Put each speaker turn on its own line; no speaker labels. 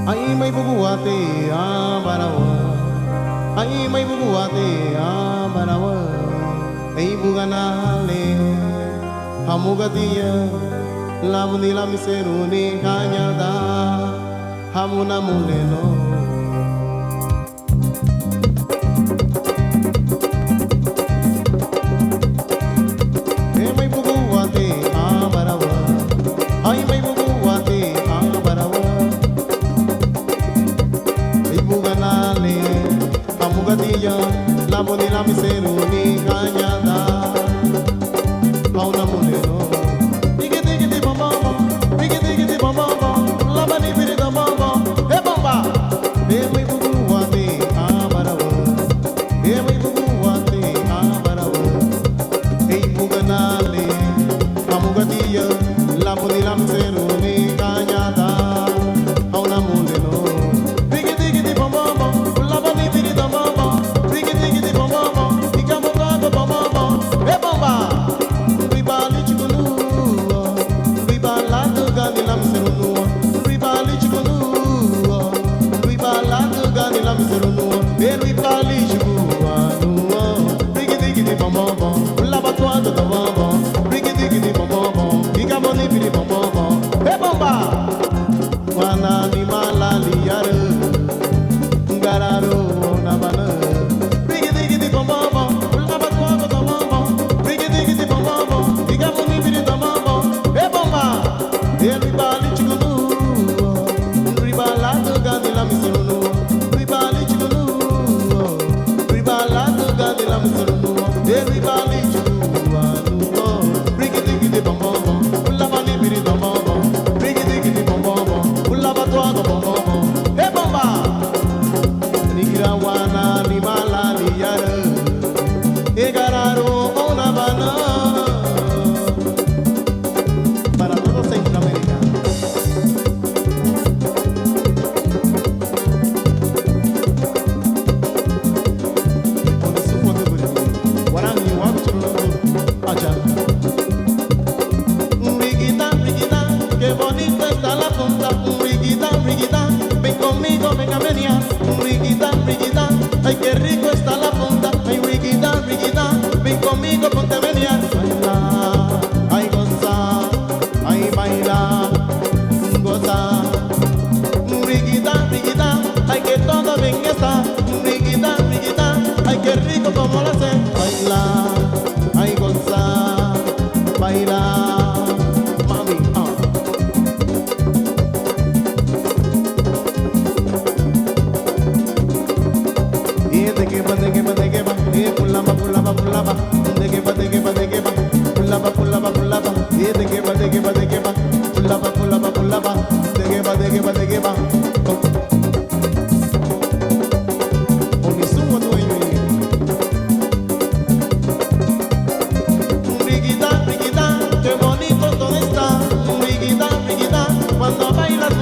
Ay may bubuwate barawa. Ay may bubuwate barawa. Ay buganale hamugadiya labunila miseruni kanyada hamuna muleno. Ay may bubuwate barawa. Ay may bubuwate barawa. Buganale, Amugadiya, Labonila Miseruni, Kanyada, Pauna Muleno, Diggy Bamba, Diggy Bamba, Labani Birida Bamba, Ebamba, Emi Buguati, Abarawa, Emi Buguati, Abarawa, Ei Buganale, Amugadiya, Labonila Miseruni, Kanyada, Pauna Muleno. Ay, qué rico está la punta, ay, riquita, ven conmigo, ponte a menear. Baila, ay, goza, ay, baila, goza. Riquita, ay, que todo bien está. Riquita, ay, qué rico como lo hace. Baila, ay, goza, baila, mami, Pullaba, riquita, qué bonito todo está. Riquita, cuando bailas